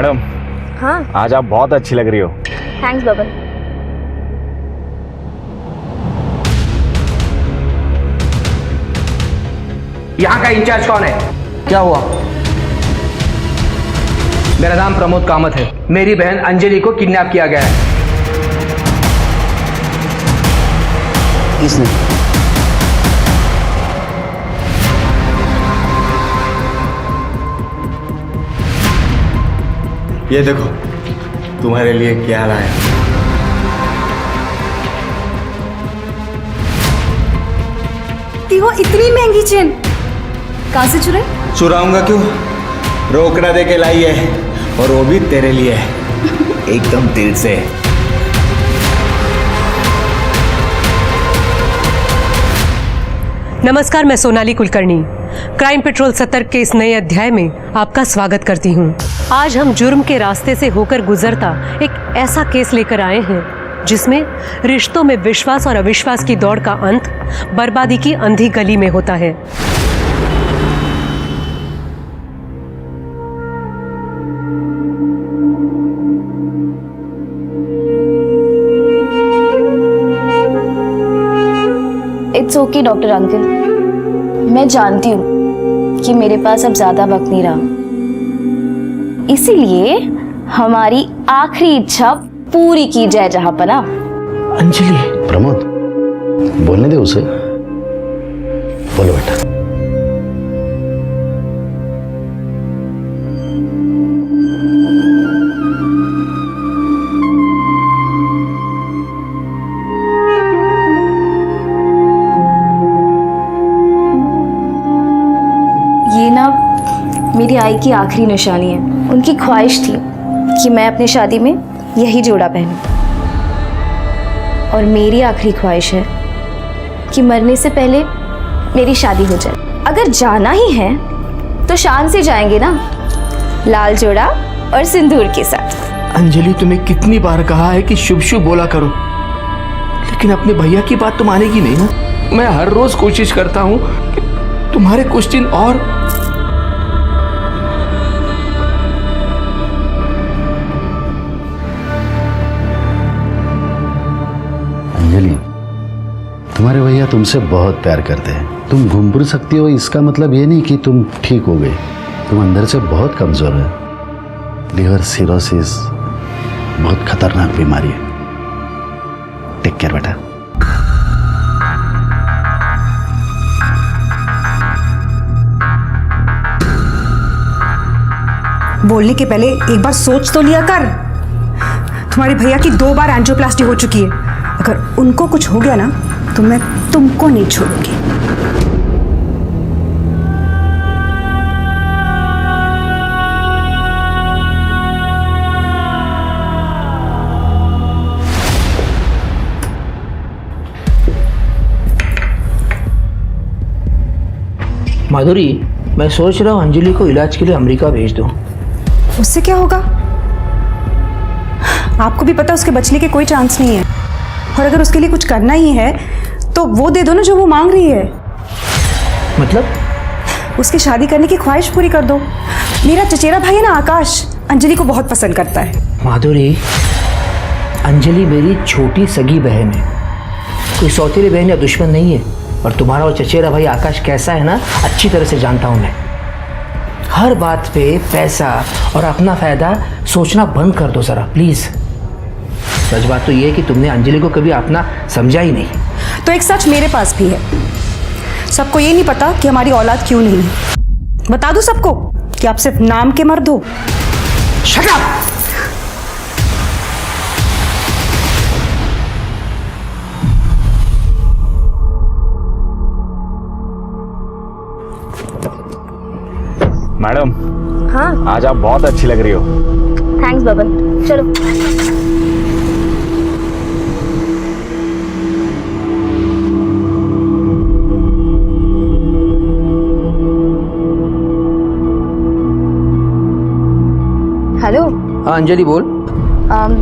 Madam. हाँ आज आप बहुत अच्छी लग रही हो। थैंक्स बबन। यहाँ का इंचार्ज कौन है? क्या हुआ? मेरा नाम प्रमोद कामत है। मेरी बहन अंजलि को किडनैप किया गया है। किसने? ये देखो तुम्हारे लिए क्या लाया। वो इतनी महंगी चेन कहाँ से चुराई? चुराऊंगा क्यों, रोकड़ा दे के लाई है, और वो भी तेरे लिए एकदम दिल से। नमस्कार, मैं सोनाली कुलकर्णी क्राइम पेट्रोल सतर्क के इस नए अध्याय में आपका स्वागत करती हूँ। आज हम जुर्म के रास्ते से होकर गुजरता एक ऐसा केस लेकर आए हैं जिसमें रिश्तों में विश्वास और अविश्वास की दौड़ का अंत बर्बादी की अंधी गली में होता है। इट्स ओके डॉक्टर अंकल, मैं जानती हूँ कि मेरे पास अब ज्यादा वक्त नहीं रहा, इसीलिए हमारी आखिरी इच्छा पूरी की जाए जहांपना। अंजलि। प्रमोद, बोलने दे उसे। बोलो बेटा। ये ना मेरी आई की आखिरी निशानी है। उनकी ख्वाहिश थी कि मैं अपनी शादी में यही जोड़ा पहनूं, और मेरी आखिरी ख्वाहिश है कि मरने से पहले मेरी शादी हो जाए। अगर जाना ही है तो शान से जाएंगे ना, लाल जोड़ा और सिंदूर के साथ। अंजलि, तुम्हें कितनी बार कहा है कि शुभ शुभ बोला करो, लेकिन अपने भैया की बात तो मानेगी नहीं ना। मैं हर रोज कोशिश करता हूँ कि तुम्हारे कुछ दिन और। अंजलि, तुम्हारे भैया तुमसे बहुत प्यार करते हैं। तुम घूम फिर सकती हो, इसका मतलब ये नहीं कि तुम ठीक हो गई। तुम अंदर से बहुत कमजोर है। लिवर सिरोसिस बहुत खतरनाक बीमारी है। टेक केयर बेटा। बोलने के पहले एक बार सोच तो लिया कर। तुम्हारे भैया की 2 बार एंजियोप्लास्टी हो चुकी है। अगर उनको कुछ हो गया ना तो मैं तुमको नहीं छोड़ूंगी। माधुरी, मैं सोच रहा हूँ अंजलि को इलाज के लिए अमेरिका भेज दूँ। उससे क्या होगा? आपको भी पता उसके बचने के कोई चांस नहीं है, और अगर उसके लिए कुछ करना ही है तो वो दे दो ना जो वो मांग रही है। मतलब? उसकी शादी करने की ख्वाहिश पूरी कर दो। मेरा चचेरा भाई है ना आकाश, अंजलि को बहुत पसंद करता है। माधुरी, अंजलि मेरी छोटी सगी बहन है, कोई सौतेली बहन या दुश्मन नहीं है। और तुम्हारा और चचेरा भाई आकाश कैसा है ना, अच्छी तरह से जानता हूँ मैं। हर बात पे पैसा और अपना फायदा सोचना बंद कर दो जरा प्लीज। सच बात तो ये है कि तुमने अंजलि को कभी अपना समझा ही नहीं। तो एक सच मेरे पास भी है। सबको ये नहीं पता कि हमारी औलाद क्यों नहीं है। बता दूं सबको कि आप सिर्फ नाम के मर्द हो। Shut up! मैडम, हाँ आज आप बहुत अच्छी लग रही हो। थैंक्स बबन। चलो। हेलो। हाँ अंजलि बोल।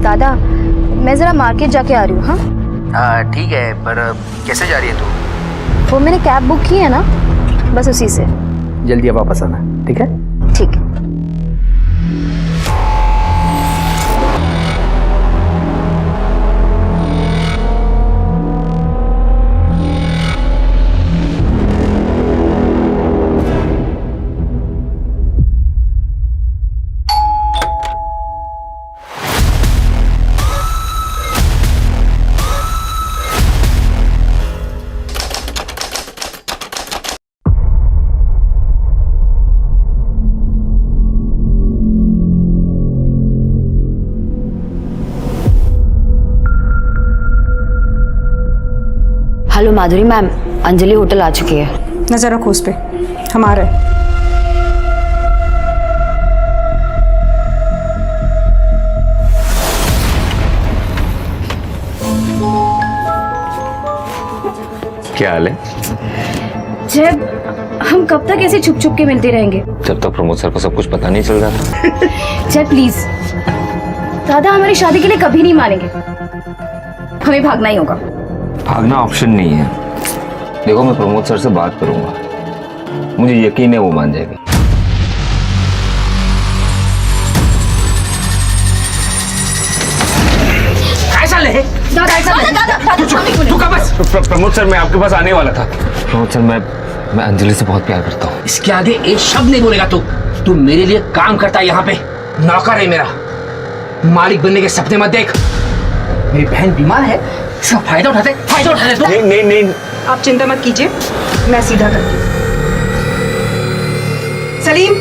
दादा, मैं ज़रा मार्केट जाके आ रही हूँ। हाँ ठीक है, पर कैसे जा रही है तू? वो मैंने कैब बुक की है ना, बस उसी से। जल्दी वापस आना, ठीक है? ठीक है। हेलो माधुरी मैम, अंजलि होटल आ चुकी है। नजर रखो उस पे, हम आ रहे हैं। क्या हाल है? जब हम कब तक ऐसे छुप छुप के मिलते रहेंगे? जब तक प्रमोद सर को सब कुछ पता नहीं चल रहा। जय प्लीज, दादा हमारी शादी के लिए कभी नहीं मानेंगे, हमें भागना ही होगा। भागना ऑप्शन नहीं है। देखो मैं प्रमोद सर से बात करूंगा, मुझे यकीन है वो मान जाएगी। कैसा ले? प्रमोद सर मैं आपके पास आने वाला था। प्रमोद सर मैं अंजलि से बहुत प्यार करता हूँ। इसके आगे एक शब्द नहीं बोलेगा तू मेरे लिए काम करता है, यहाँ पे नौकर है मेरा। मालिक बनने के सपने मत देख। मेरी बहन बीमार है, इसका फायदा उठाते तू। नहीं आप चिंता मत कीजिए, मैं सीधा करती हूँ। सलीम,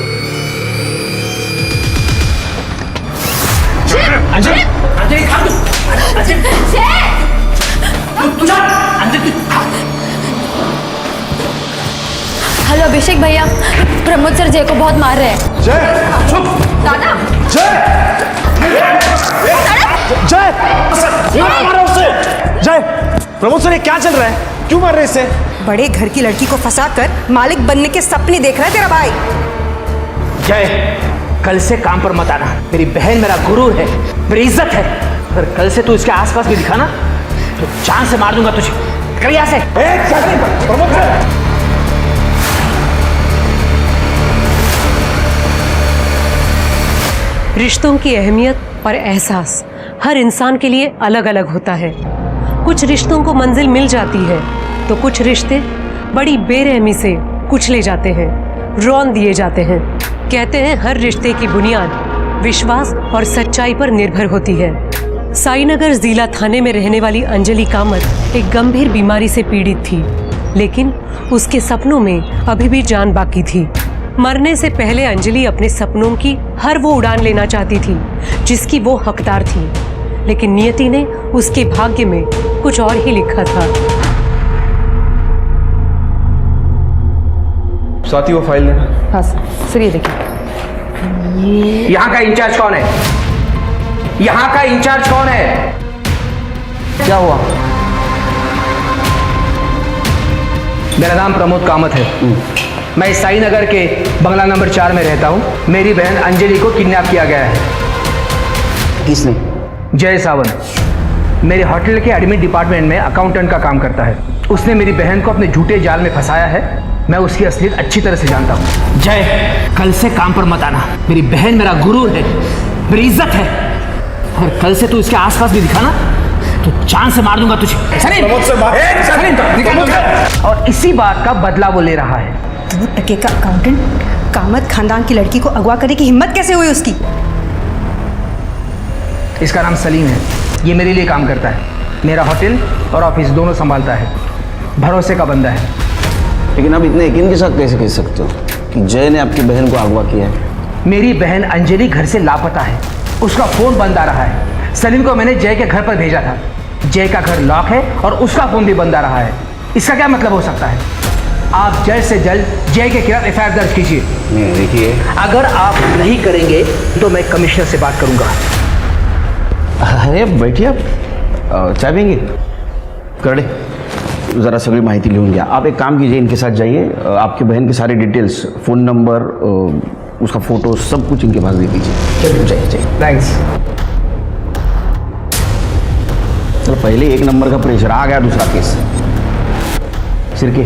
अंजलि अंजलि हेलो अभिषेक भैया, प्रमोद सर जय को बहुत मार रहे हैं। दादा जय, प्रमोद सर ये क्या चल रहा है? क्यों मार रहे इससे? बड़े घर की लड़की को फंसाकर मालिक बनने के सपने देख रहा है तेरा भाई। जय, कल से काम पर मत आना। मेरी बहन मेरा गुरु है, मेरी इज्जत है। अगर कल से तू इसके आसपास भी दिखा ना तो जान से मार दूंगा तुझे। कर यहाँ से। प्रमोद सर रिश्तों की अहमियत और एहसास हर इंसान के लिए अलग अलग होता है। कुछ रिश्तों को मंजिल मिल जाती है तो कुछ रिश्ते बड़ी बेरहमी से कुचले जाते हैं, रौंद दिए जाते हैं। कहते हैं हर रिश्ते की बुनियाद विश्वास और सच्चाई पर निर्भर होती है। साईनगर जिला थाने में रहने वाली अंजलि कामत एक गंभीर बीमारी से पीड़ित थी, लेकिन उसके सपनों में अभी भी जान बाकी थी। मरने से पहले अंजलि अपने सपनों की हर वो उड़ान लेना चाहती थी जिसकी वो हकदार थी, लेकिन नियति ने उसके भाग्य में कुछ और ही लिखा था। स्वाति वो फाइल देना। हाँ सर, ये देखिए। यहाँ का इंचार्ज कौन है? यहाँ का इंचार्ज कौन है? क्या हुआ? मेरा नाम प्रमोद कामत है। मैं साईनगर के बंगला नंबर 4 में रहता हूँ। मेरी बहन अंजलि को किडनैप किया गया है। किसने? जय सावंत मेरे होटल के एडमिन डिपार्टमेंट में अकाउंटेंट का काम करता है। उसने मेरी बहन को अपने झूठे जाल में फंसाया है। मैं उसकी असलियत अच्छी तरह से जानता हूँ। जय, कल से काम पर मत आना। मेरी बहन मेरा गुरु है, मेरी इज्जत है। और कल से तू इसके आसपास भी दिखा ना तो जान से मार दूंगा तुझे। और इसी बात का बदला वो ले रहा है। 2 टके का अकाउंटेंट कामत खानदान की लड़की को अगवा करने की हिम्मत कैसे हुई उसकी? इसका नाम सलीम है। ये मेरे लिए काम करता है। मेरा होटल और ऑफिस दोनों संभालता है। भरोसे का बंदा है। लेकिन आप इतने यकीन के साथ कैसे कह सकते हो कि जय ने आपकी बहन को अगवा किया है? मेरी बहन अंजलि घर से लापता है। उसका फोन बंद आ रहा है। सलीम को मैंने जय के घर पर भेजा था। जय का घर लॉक है और उसका फोन भी बंद आ रहा है। इसका क्या मतलब हो सकता है? आप जल्द से जल्द जय के खिलाफ एफआईआर दर्ज कीजिए। देखिए, अगर आप नहीं करेंगे तो मैं कमिश्नर से बात करूंगा। अरे बैठिए, आप चाय पिएंगे? करड़े ज़रा सगळी माहिती लिहून घ्या। आप एक काम कीजिए, इनके साथ जाइए, आपकी बहन की सारी डिटेल्स, फ़ोन नंबर, उसका फ़ोटो, सब कुछ इनके पास दे दीजिए। चलिए जाइए। थैंक्स। चलो, पहले 1 नंबर का प्रेशर आ गया। दूसरा केस सिरके,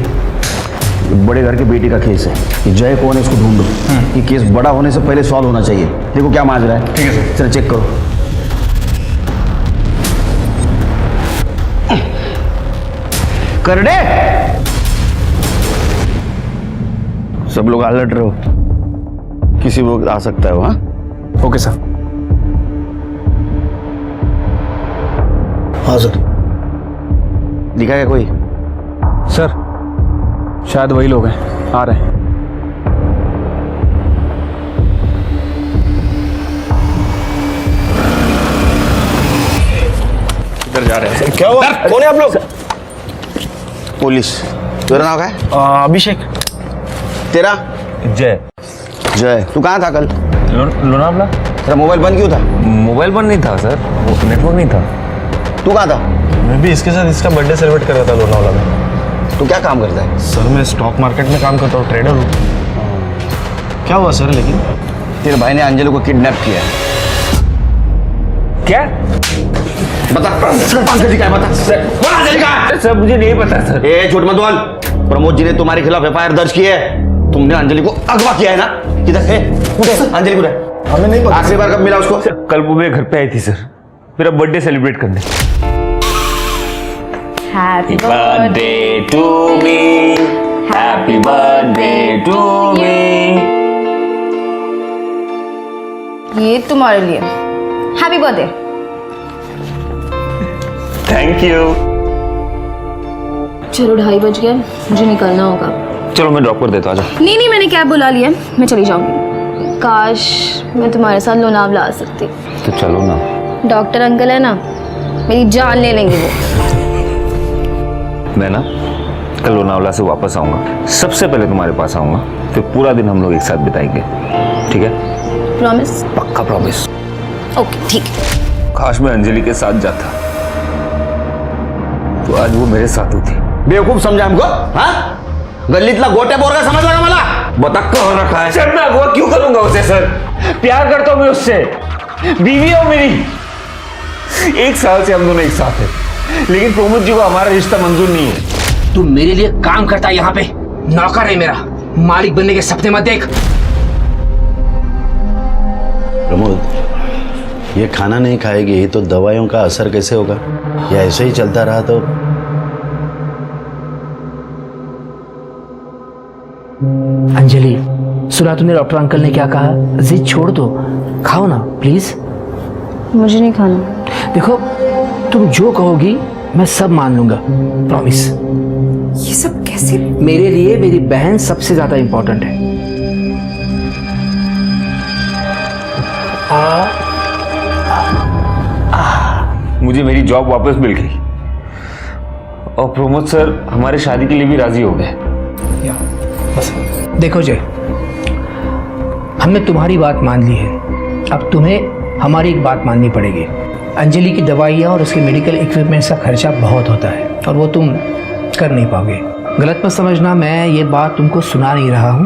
बड़े घर के बेटे का केस है। ये जय कौन है इसको ढूंढो। ये केस बड़ा होने से पहले सॉल्व होना चाहिए। देखो क्या मांग रहा है। ठीक है सर। चलो चेक करो। करड़े, सब लोग अलर्ट रहो, किसी वक्त आ सकता है वो। हाँ ओके सर। हाँ सर। दिखा क्या कोई? सर शायद वही लोग हैं, आ रहे हैं। इधर जा रहे हैं। क्या हुआ? कौन है आप लोग? पुलिस। तेरा नाम क्या है? अभिषेक। तेरा? जय। जय। तू कहाँ था कल? लोनावला। तेरा मोबाइल बंद क्यों था? मोबाइल बंद नहीं था सर, नेटवर्क नहीं था। तू कहाँ था? मैं भी इसके साथ इसका बर्थडे सेलिब्रेट कर रहा था लोनावला में। तू क्या काम करता है? सर मैं स्टॉक मार्केट में काम करता हूँ, ट्रेडर हूँ। क्या हुआ सर? लेकिन तेरे भाई ने अंजलि को किडनैप किया है। क्या? बता अंजलि का है, बता बोल अंजलि का है। सर मुझे नहीं पता सर। ए झूठ मत बोल। प्रमोद जी ने तुम्हारे खिलाफ एफआईआर दर्ज की है। तुमने अंजलि को अगवा किया है ना? किधर है अंजलि? को हमें नहीं पता। आखिरी बार कब मिला उसको? कल वो मेरे घर पे आई थी सर, मेरा बर्थडे सेलिब्रेट करने। Happy birthday to me, happy birthday to me. ये तुम्हारे लिए। Happy birthday. Thank you. चलो 2:30 बज गए, मुझे निकलना होगा। चलो मैं ड्रॉप कर देता हूँ, आजा। नहीं मैंने कैब बुला लिया, मैं चली जाऊंगी। काश मैं तुम्हारे साथ लोनावला आ सकती। तो चलो ना। डॉक्टर अंकल है ना, मेरी जान ले लेंगे वो। मैं ना कल लोनावला से वापस आऊंगा, सबसे पहले तुम्हारे पास आऊंगा, फिर पूरा दिन हम लोग एक साथ बिताएंगे, ठीक है? प्रॉमिस? पक्का प्रॉमिस। ओके ठीक है। काश मैं अंजलि के साथ जाता तो आज वो मेरे साथ होती। बेवकूफ समझा हमको? हाँ, गल्लीतला गोट्या बोरगा समझ लगा मला? बता कहाँ रखा है? सर मैं अगवा क्यों करूंगा उसे सर? प्यार करता हूं मैं उससे, बीवी हो मेरी। 1 साल से हम दोनों एक साथ हैं, लेकिन प्रमोद जी को हमारा रिश्ता मंजूर नहीं है। तू मेरे लिए काम करता है यहाँ पे, नौकर है मेरा। मालिक बनने के सपने मत देख। प्रमोद, ये खाना नहीं खाएगी तो दवाइयों का असर कैसे होगा? या ऐसे ही चलता रहा तो? अंजलि, सुना तूने डॉक्टर अंकल ने क्या कहा? जिद छोड़ दो, खाओ ना प्लीज। मुझे नहीं खाना। देखो, तुम जो कहोगी मैं सब मान लूंगा, प्रॉमिस। ये सब कैसे? मेरे लिए मेरी बहन सबसे ज्यादा इंपॉर्टेंट है। मुझे मेरी जॉब वापस मिल गई और प्रमोद सर हमारे शादी के लिए भी राजी हो गए। देखो जय, हमने तुम्हारी बात मान ली है, अब तुम्हें हमारी एक बात माननी पड़ेगी। अंजलि की दवाइयाँ और उसके मेडिकल इक्विपमेंट्स का खर्चा बहुत होता है और वो तुम कर नहीं पाओगे। गलत मत समझना, मैं ये बात तुमको सुना नहीं रहा हूँ,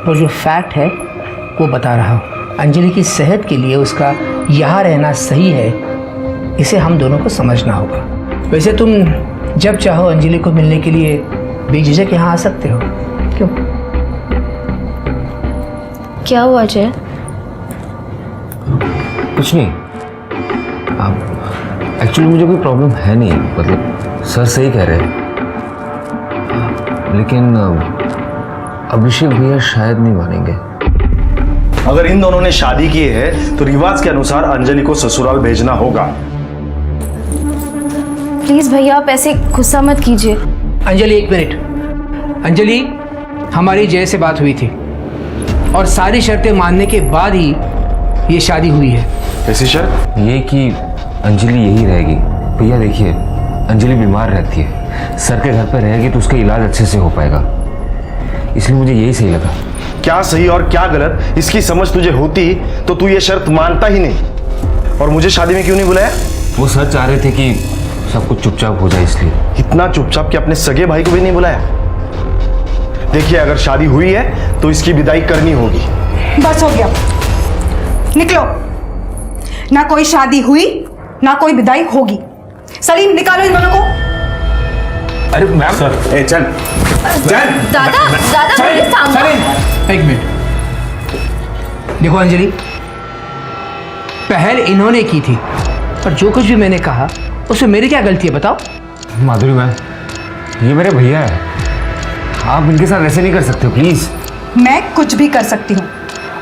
पर जो फैक्ट है वो बता रहा हूँ। अंजलि की सेहत के लिए उसका यहाँ रहना सही है, इसे हम दोनों को समझना होगा। वैसे तुम जब चाहो अंजलि को मिलने के लिए बेझिझक यहाँ आ सकते हो। क्यों? क्या हुआ जय? कुछ नहीं। अब एक्चुअली मुझे कोई प्रॉब्लम है नहीं, मतलब सर सही कह रहे हैं, लेकिन अभिषेक भैया शायद नहीं मानेंगे। अगर इन दोनों ने शादी की है तो रिवाज के अनुसार अंजलि को ससुराल भेजना होगा। प्लीज भैया आप ऐसे गुस्सा मत कीजिए। अंजलि एक मिनट। अंजलि, हमारी जय से बात हुई थी और सारी शर्तें मानने के बाद ही ये शादी हुई है। ऐसी शर्त? ये कि अंजलि यही रहेगी। भैया देखिए, अंजलि बीमार रहती है, सर के घर पर रहेगी तो उसका इलाज अच्छे से हो पाएगा, इसलिए मुझे यही सही लगा। क्या सही और क्या गलत इसकी समझ तुझे होती तो तू ये शर्त मानता ही नहीं। और मुझे शादी में क्यों नहीं बुलाया? वो सर चाह रहे थे कि सब कुछ चुपचाप हो जाए, इसलिए। इतना चुपचाप कि अपने सगे भाई को भी नहीं बुलाया? देखिए, अगर शादी हुई है तो इसकी विदाई करनी होगी। बस हो गया, निकलो। ना कोई शादी हुई ना कोई विदाई होगी। सलीम, निकालो इन दोनों को। अरे मैम सर, ए चल चल। दादा प्लीज थामो। एक मिनट। देखो अंजलि, पहल इन्होंने की थी, पर जो कुछ भी मैंने कहा उसमें मेरी क्या गलती है बताओ? माधुरी मैम, ये मेरे भैया है, आप इनके साथ ऐसे नहीं कर सकते प्लीज। मैं कुछ भी कर सकती हूँ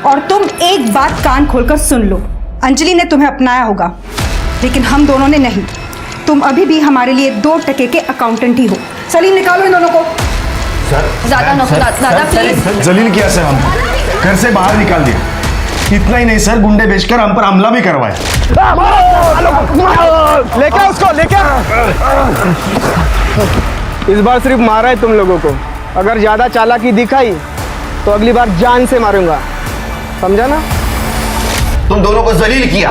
और तुम एक बात कान खोलकर सुन लो। अंजलि ने तुम्हें अपनाया होगा, लेकिन हम दोनों ने नहीं। तुम अभी भी हमारे लिए 2 टके के अकाउंटेंट ही हो। सलीम, निकालो इन दोनों को। दादा प्लीज। जलील किया सर, हम घर से बाहर निकाल दिया। इतना ही नहीं सर, गुंडे भेजकर हम पर हमला भी करवाया। लेके उसको, लेके। इस बार सिर्फ मारा है तुम लोगों को, अगर ज़्यादा चालाकी दिखाई तो अगली बार जान से मारूंगा, समझा ना? तुम दोनों को जलील किया,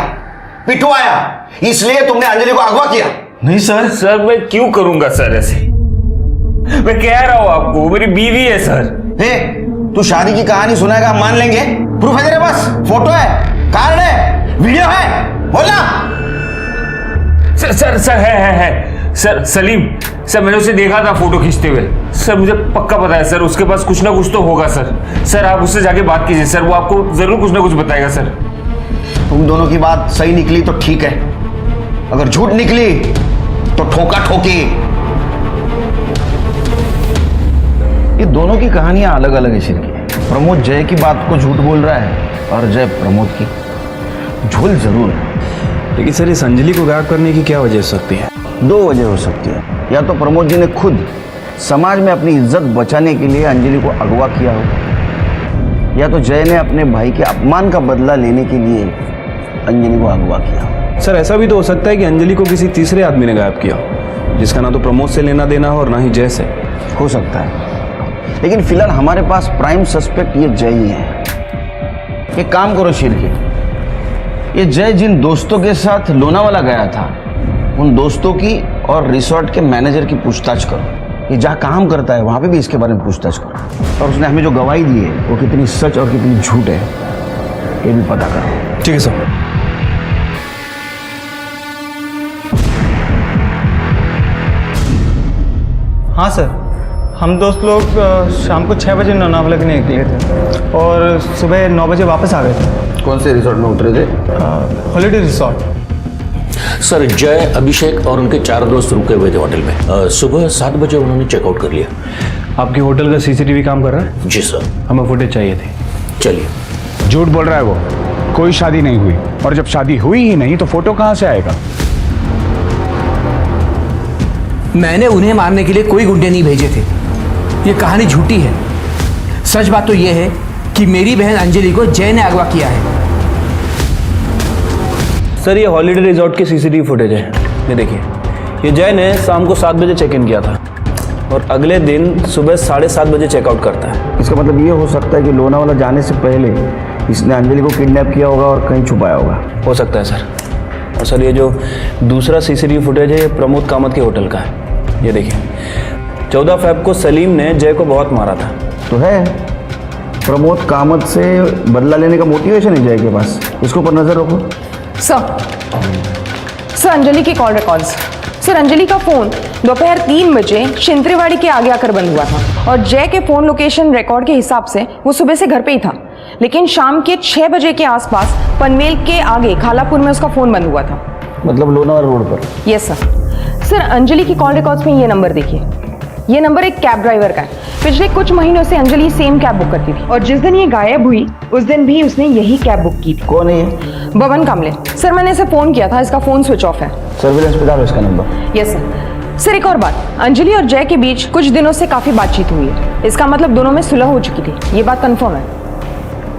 पिटवाया, इसलिए तुमने अंजलि को अगवा किया। नहीं सर, सर मैं क्यों करूंगा सर ऐसे? मैं कह रहा हूं आपको, वो मेरी बीवी है सर। तू शादी की कहानी सुनाएगा, हम मान लेंगे? प्रूफ है तेरे पास? फोटो है, कार्ड है, वीडियो है, बोलना। सर सर सर है सर, सलीम सर, मैंने उसे देखा था फोटो खींचते हुए। सर मुझे पक्का पता है सर, उसके पास कुछ ना कुछ तो होगा सर। सर आप उससे जाके बात कीजिए सर, वो आपको जरूर कुछ ना कुछ बताएगा सर। तुम दोनों की बात सही निकली तो ठीक है, अगर झूठ निकली तो ठोका ठोकी। ये दोनों की कहानियां अलग अलग है शिर की। प्रमोद जय की बात को झूठ बोल रहा है और जय प्रमोद की। झूल जरूर है, लेकिन सर इस अंजलि को गायब करने की क्या वजह हो सकती है? दो वजह हो सकती है। या तो प्रमोद जी ने खुद समाज में अपनी इज्जत बचाने के लिए अंजलि को अगवा किया हो, या तो जय ने अपने भाई के अपमान का बदला लेने के लिए अंजलि को अगवा किया। सर ऐसा भी तो हो सकता है कि अंजलि को किसी तीसरे आदमी ने गायब किया हो, जिसका ना तो प्रमोद से लेना देना हो और ना ही जय से। हो सकता है, लेकिन फिलहाल हमारे पास प्राइम सस्पेक्ट ये जय ही है। एक काम करो शीर के, ये जय जिन दोस्तों के साथ लोनावाला गया था, उन दोस्तों की और रिसोर्ट के मैनेजर की पूछताछ करो। ये जहाँ काम करता है वहाँ पे भी इसके बारे में पूछताछ करो, और उसने हमें जो गवाही दी है वो कितनी सच और कितनी झूठ है ये भी पता करो। ठीक है सर। हाँ सर, हम दोस्त लोग शाम को 6 बजे लोनावाला के लिए निकले थे और सुबह 9 बजे वापस आ गए थे। कौन से रिसोर्ट में उतरे थे? Holiday resort. सर जय, अभिषेक और उनके 4 दोस्त रुके हुए थे होटल में। सुबह 7 बजे उन्होंने चेकआउट कर लिया। आपके होटल का सीसीटीवी काम कर रहा है? जी सर। हमें फुटेज चाहिए थी। चलिए। झूठ बोल रहा है वो, कोई शादी नहीं हुई, और जब शादी हुई ही नहीं तो फोटो कहाँ से आएगा? मैंने उन्हें मारने के लिए कोई गुंडे नहीं भेजे थे। ये कहानी झूठी है। सच बात तो ये है कि मेरी बहन अंजलि को जय ने अगवा किया है। सर ये हॉलीडे रिजॉर्ट की सीसीटीवी फुटेज है, ये देखिए। ये जय ने शाम को 7 बजे चेक इन किया था और अगले दिन सुबह 7:30 बजे चेकआउट करता है। इसका मतलब ये हो सकता है कि लोनावाला जाने से पहले इसने अंजलि को किडनैप किया होगा और कहीं छुपाया होगा। हो सकता है सर। और सर ये जो दूसरा सीसीटीवी फुटेज है ये प्रमोद कामत के होटल का है, ये देखिए। 14 फ़रवरी को सलीम ने जय को बहुत मारा था। तो है, प्रमोद कामत से बदला लेने का मोटिवेशन है जय के पास। इसके ऊपर नजर रखो। सर अंजलि के कॉल रिकॉर्ड्स। सर अंजलि का फोन दोपहर 3 बजे शिंत्रेवाड़ी के आगे आकर बंद हुआ था और जय के फोन लोकेशन रिकॉर्ड के हिसाब से वो सुबह से घर पे ही था, लेकिन शाम के 6 बजे के आसपास पनवेल के आगे खालापुर में उसका फोन बंद हुआ था। मतलब लोनावाला रोड पर? Yes sir. सर अंजलि की कॉल रिकॉर्ड्स में ये नंबर देखिए, ये नंबर एक कैब ड्राइवर का है। पिछले कुछ महीनों से अंजलि सेम कैब बुक करती थी और जिस दिन ये गायब हुई उस दिन भी उसने यही कैब बुक की थी। कौन है ये? बबन कामले। सर मैंने इसे फोन किया था, इसका फोन स्विच ऑफ है। सर्विलेंस पे डालो इसका नंबर। Yes sir. सर एक और बात, अंजलि और जय के बीच कुछ दिनों से काफी बातचीत हुई है, इसका मतलब दोनों में सुलह हो चुकी थी, ये बात कंफर्म है।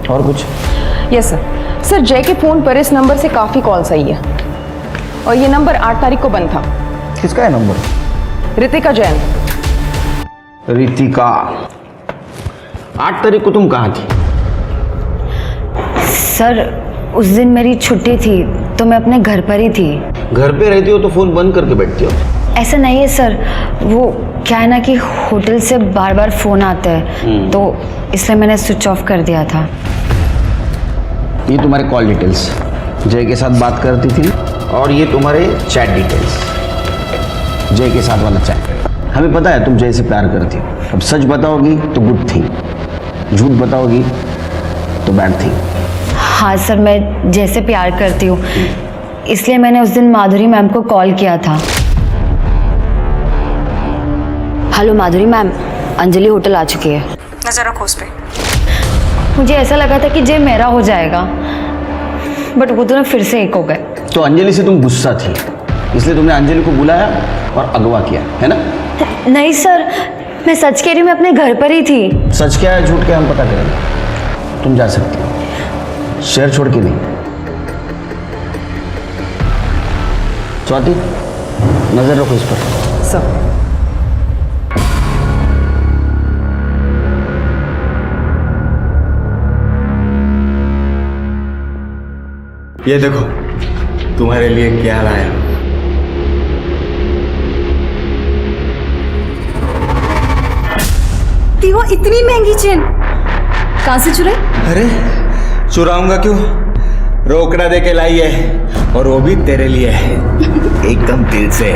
और कुछ? Yes sir. सर जय के फोन पर इस नंबर से काफी कॉल्स आई है और ये नंबर 8 तारीख को बंद था। किसका है नंबर? रितिका जैन। रितिका, 8 तारीख को तुम कहाँ थी? सर उस दिन मेरी छुट्टी थी तो मैं अपने घर पर ही थी। घर पे रहती हो तो फोन बंद करके बैठती हो? ऐसा नहीं है सर, वो क्या है ना कि होटल से बार बार फोन आते हैं तो इसलिए मैंने स्विच ऑफ कर दिया था। ये तुम्हारे कॉल डिटेल्स, जय के साथ बात करती थी, और ये तुम्हारे चैट डिटेल्स, जय के साथ वाला चैट। हमें पता है तुम जय से प्यार करती हो। अब सच बताओगी तो गुड थिंग, झूठ बताओगी तो बैड थिंग। हाँ सर, मैं जय से प्यार करती हूँ, इसलिए मैंने उस दिन माधुरी मैम को कॉल किया था। हेलो माधुरी मैम, अंजलि होटल आ चुकी है। नजर रखो उस पे। मुझे ऐसा लगा था कि जय मेरा हो जाएगा, बट वो दोनों फिर से एक हो गए। तो अंजलि से तुम गुस्सा थी, इसलिए तुमने अंजलि को बुलाया और अगवा किया, है ना? नहीं सर, मैं सच कह रही हूँ, मैं अपने घर पर ही थी। सच क्या है झूठ क्या हम पता करेंगे। तुम जा सकती हो, शहर छोड़ के नहीं। स्वाति, नजर रखो इस पर। सर ये देखो तुम्हारे लिए क्या लाया। वो इतनी महंगी चेन कहाँ से चुराई? अरे चुराऊंगा क्यों, रोकड़ा दे के लाई है, और वो भी तेरे लिए है, एकदम दिल से।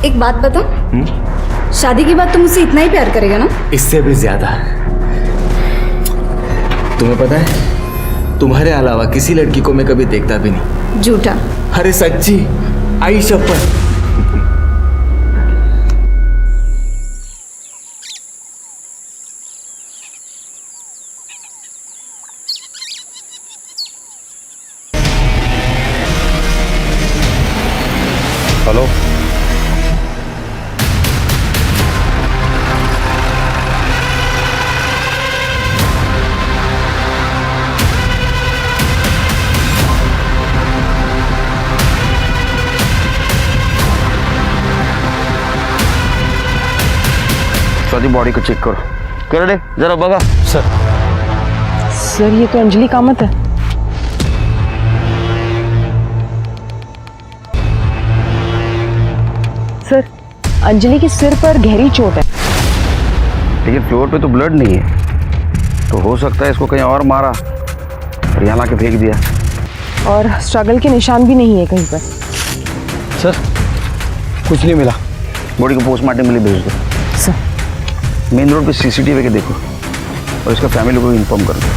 एक बात बता, शादी के बाद तुम मुझसे इतना ही प्यार करेगा ना? इससे भी ज्यादा। तुम्हें पता है तुम्हारे अलावा किसी लड़की को मैं कभी देखता भी नहीं। झूठा। अरे सच्ची, आई शपथ। हेलो, स्वाति बॉडी को चेक करो। कर दे जरा बगा। सर ये तो अंजलि कामत है। सर अंजलि के सिर पर गहरी चोट है, लेकिन फ्लोर पे तो ब्लड नहीं है, तो हो सकता है इसको कहीं और मारा और यहाँ ला के फेंक दिया। और स्ट्रगल के निशान भी नहीं है कहीं पर। सर कुछ नहीं मिला। बॉडी को पोस्टमार्टम के लिए भेज दो। सर मेन रोड पे सीसीटीवी के देखो और इसका फैमिली को इन्फॉर्म कर दो।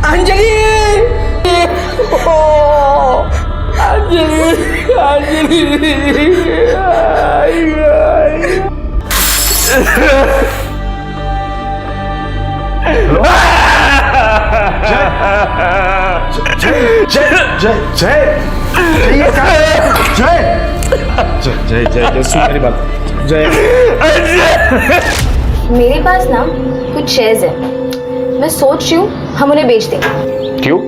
अंजलि, अंजलि, अंजलि, जय जय जय जय जय सुन मेरी बात। जय, मेरे पास ना कुछ शेयर्स है, मैं सोच रही हूँ हम उन्हें बेच दें। क्यों?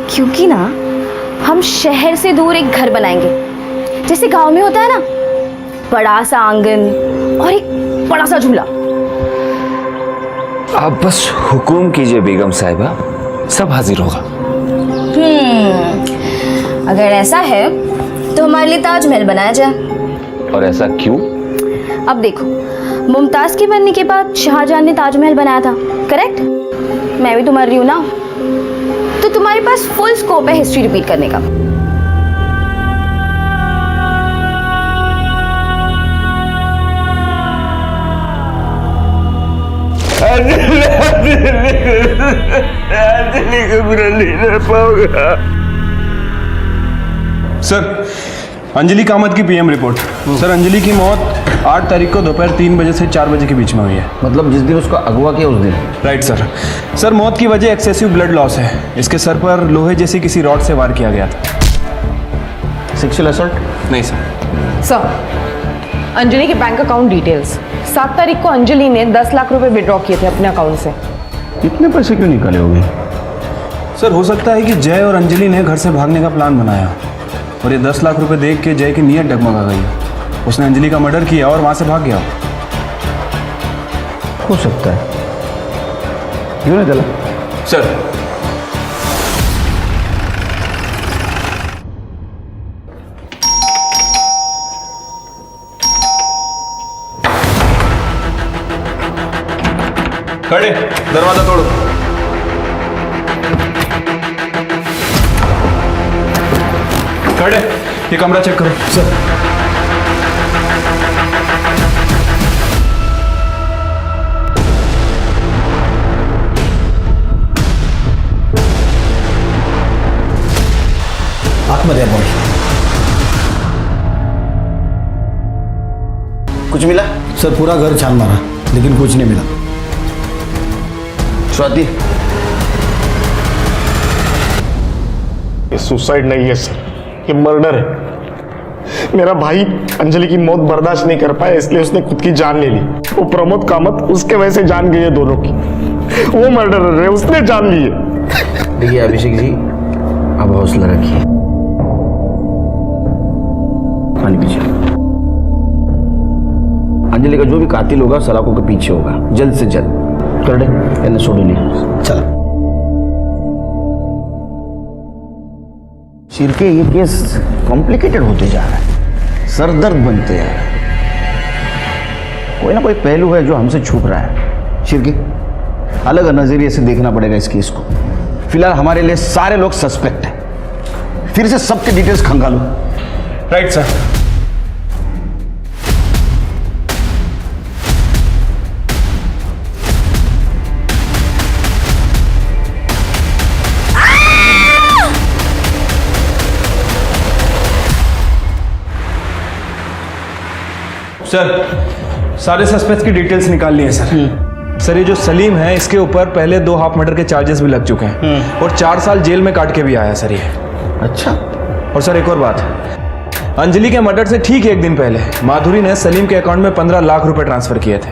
क्योंकि ना हम शहर से दूर एक घर बनाएंगे, जैसे गांव में होता है ना, बड़ा सा आंगन और एक बड़ा सा झूला। आप बस हुकुम कीजिए बेगम साहिबा, सब हाजिर होगा। अगर ऐसा है तो हमारे लिए ताजमहल बनाया जाए। और ऐसा क्यों? अब देखो, मुमताज के बनने के बाद शाहजहां ने ताजमहल बनाया था, करेक्ट? मैं भी तुम्हारी हूं ना, तो तुम्हारे पास फुल स्कोप है हिस्ट्री रिपीट करने का। अंजलि को बुरा नहीं रह पाऊंगा। सर अंजलि कामत की पीएम रिपोर्ट। सर अंजलि की मौत 8 तारीख को दोपहर 3 बजे से 4 बजे के बीच में हुई है। मतलब जिस दिन उसको अगवा किया उस दिन? Right sir. सर मौत की वजह एक्सेसिव ब्लड लॉस है। इसके सर पर लोहे जैसी किसी रॉड से वार किया गया था। Sexual assault? नहीं सर। सर अंजलि के बैंक अकाउंट डिटेल्स। 7 तारीख को अंजलि ने 10 लाख रुपए विड्रॉ किए थे अपने अकाउंट से। इतने पैसे क्यों निकाले होंगे? सर हो सकता है कि जय और अंजलि ने घर से भागने का प्लान बनाया, और ये 10 लाख रुपए देख के जय की नीयत डगमगा गई। उसने अंजलि का मर्डर किया और वहां से भाग गया। हो सकता है। क्यों नहीं चला? सर खड़े, दरवाजा तोड़ो। खड़े, ये कमरा चेक करो। सर आतमध्ये बॉडी। कुछ मिला? सर पूरा घर छान मारा लेकिन कुछ नहीं मिला। स्वाति, ये सुसाइड नहीं है सर, ये मर्डर है। मेरा भाई अंजलि की मौत बर्दाश्त नहीं कर पाया, इसलिए उसने खुद की जान ले ली। वो प्रमोद कामत उसके वजह से जान गई है दोनों की। वो मर्डरर है, उसने जान ली है। देखिए अभिषेक जी, अब हौसला रखिए, पानी पीछे। अंजलि का जो भी कातिल होगा सलाखों के पीछे होगा, जल्द से जल्द। कर दे मैंने सोडी ली चल शिरके ये केस कॉम्प्लिकेटेड होते जा रहा है सर दर्द बनते जा रहा है कोई ना कोई पहलू है जो हमसे छुप रहा है शिरके अलग नजरिए से देखना पड़ेगा इस केस को फिलहाल हमारे लिए सारे लोग सस्पेक्ट हैं फिर से सबके डिटेल्स खंगालो राइट सर सर सारे सस्पेक्ट्स की डिटेल्स निकाल लिए सर सर ये जो सलीम है इसके ऊपर पहले 2 हाफ मर्डर के चार्जेस भी लग चुके हैं और 4 साल जेल में काट के भी आया सर ये अच्छा और सर एक और बात अंजलि के मर्डर से ठीक 1 दिन पहले माधुरी ने सलीम के अकाउंट में 15 लाख रुपए ट्रांसफर किए थे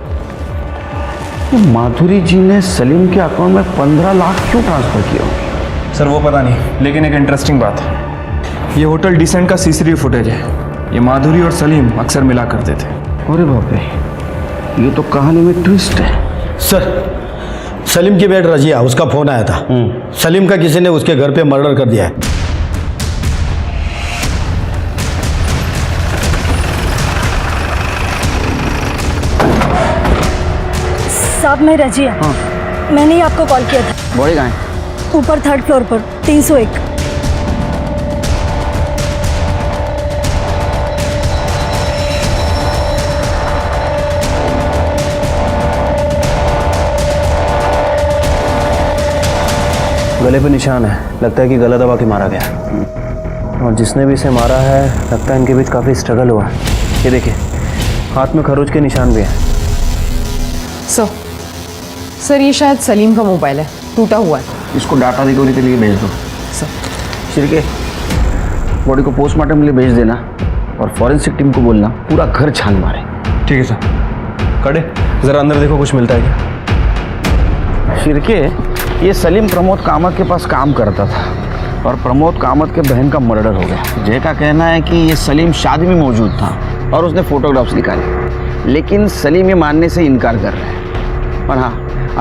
माधुरी जी ने सलीम के अकाउंट में 15 लाख क्यों ट्रांसफर किए होंगे सर वो पता नहीं लेकिन एक इंटरेस्टिंग बात है ये होटल डिसेंट का सीसीटीवी फुटेज है ये माधुरी और सलीम अक्सर मिला करते थे अरे बाप रे ये तो कहानी में ट्विस्ट है सर सलीम की बेट रजिया उसका फोन आया था सलीम का किसी ने उसके घर पे मर्डर कर दिया है साहब मैं रजिया मैंने ही आपको कॉल किया था बॉडी कहाँ है ऊपर 3rd फ्लोर पर 301 गले पे निशान है लगता है कि गला दबा के मारा गया और जिसने भी इसे मारा है लगता है इनके बीच काफ़ी स्ट्रगल हुआ ये देखिए हाथ में खरोच के निशान भी हैं सर ये शायद सलीम का मोबाइल है टूटा हुआ है इसको डाटा रिकवरी के लिए भेज दो शिरके बॉडी को पोस्टमार्टम के लिए भेज देना और फॉरेंसिक टीम को बोलना पूरा घर छान मारे ठीक है सर कड़े ज़रा अंदर देखो कुछ मिलता है क्या शिरके ये सलीम प्रमोद कामत के पास काम करता था और प्रमोद कामत के बहन का मर्डर हो गया जय का कहना है कि ये सलीम शादी में मौजूद था और उसने फोटोग्राफ्स निकाले लेकिन सलीम ये मानने से इनकार कर रहा है और हाँ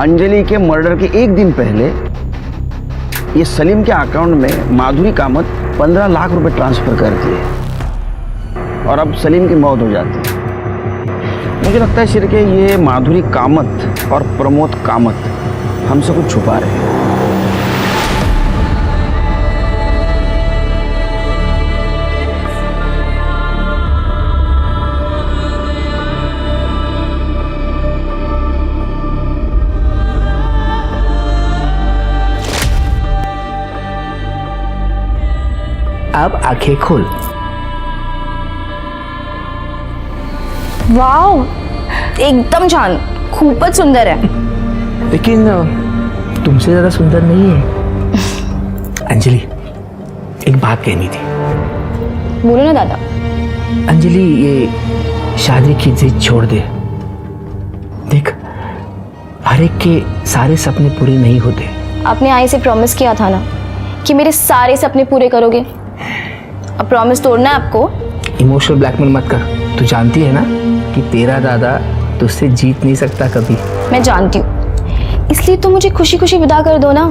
अंजलि के मर्डर के 1 दिन पहले ये सलीम के अकाउंट में माधुरी कामत 15 लाख रुपए ट्रांसफ़र कर दिए और अब सलीम की मौत हो जाती है मुझे लगता है शिरके ये माधुरी कामत और प्रमोद कामत हमसे कुछ छुपा रहे हैं अब आंखें खोल वाओ एकदम छान खूपच सुंदर है लेकिन तुमसे ज़्यादा सुंदर नहीं है अंजलि एक बात कहनी थी बोलो ना दादा अंजलि ये शादी की जिद छोड़ दे देख हर एक के सारे सपने पूरे नहीं होते आपने आई से प्रॉमिस किया था ना कि मेरे सारे सपने पूरे करोगे अब प्रॉमिस तोड़ना है आपको इमोशनल ब्लैकमेल मत कर तू जानती है ना कि तेरा दादा तुझसे जीत नहीं सकता कभी मैं जानती हूँ इसलिए तो मुझे खुशी खुशी विदा कर दो ना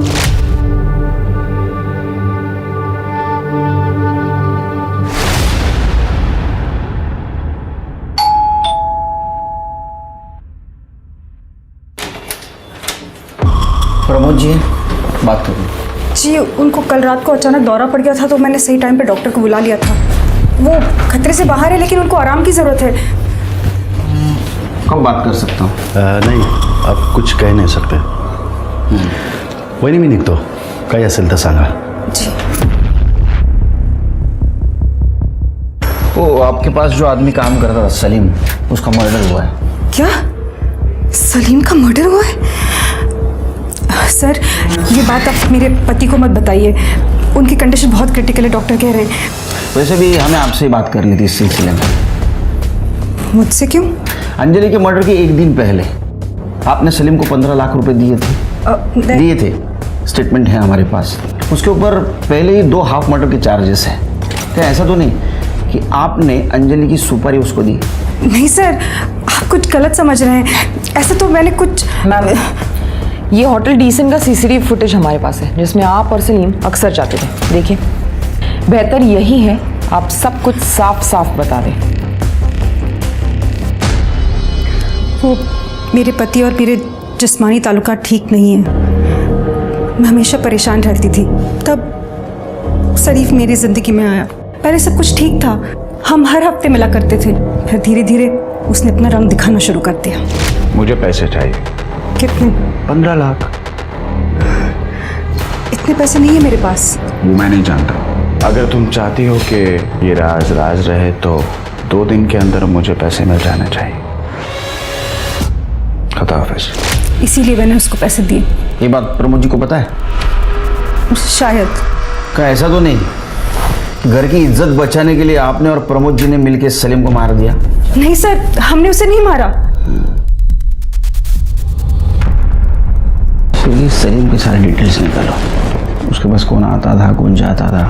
प्रमोद जी बात करूँ जी उनको कल रात को अचानक दौरा पड़ गया था तो मैंने सही टाइम पे डॉक्टर को बुला लिया था वो खतरे से बाहर है लेकिन उनको आराम की ज़रूरत है कब बात कर सकता हूँ नाही अब कुछ कह नहीं सकते वहिनी मी निघतो काही असेल तर सांगा जी वो आपके पास जो आदमी काम करता था सलीम उसका मर्डर हुआ है क्या सलीम का मर्डर हुआ है सर ये बात आप मेरे पति को मत बताइए उनकी कंडीशन बहुत क्रिटिकल है डॉक्टर कह रहे हैं वैसे भी हमें आपसे ही बात करनी थी इस सिलसिले में मुझसे क्यों अंजलि के मर्डर के 1 दिन पहले आपने सलीम को 15 लाख रुपए दिए थे स्टेटमेंट है हमारे पास उसके ऊपर पहले ही 2 हाफ मर्डर के चार्जेस हैं क्या ऐसा तो नहीं कि आपने अंजलि की सुपारी उसको दी? नहीं सर, आप कुछ गलत समझ रहे हैं। ऐसा तो मैंने कुछ ये होटल डीसेंट का सीसीटीवी फुटेज हमारे पास है जिसमें आप और सलीम अक्सर जाते थे। देखिए, बेहतर यही है आप सब कुछ साफ साफ बता दें। वो मेरे पति और मेरे जिस्मानी ताल्लुकात ठीक नहीं है। मैं हमेशा परेशान रहती थी। तब शरीफ मेरी ज़िंदगी में आया। पहले सब कुछ ठीक था, हम हर हफ्ते मिला करते थे। फिर धीरे धीरे उसने अपना रंग दिखाना शुरू कर दिया। मुझे पैसे चाहिए। कितने? 15 लाख। इतने पैसे नहीं है मेरे पास। वो मैं नहीं जानता। अगर तुम चाहती हो कि ये राज राज रहे तो 2 दिन के अंदर मुझे पैसे मिल जाने चाहिए। खुदा हाफिज। इसीलिए मैंने उसको पैसे दिए। ये बात प्रमोद जी को पता है? शायद। क्या ऐसा तो नहीं घर की इज्जत बचाने के लिए आपने और प्रमोद जी ने मिलकर सलीम को मार दिया? नहीं सर, हमने उसे नहीं मारा। चलिए सलीम की सारी डिटेल्स निकालो। उसके पास कौन आता था, कौन जाता था,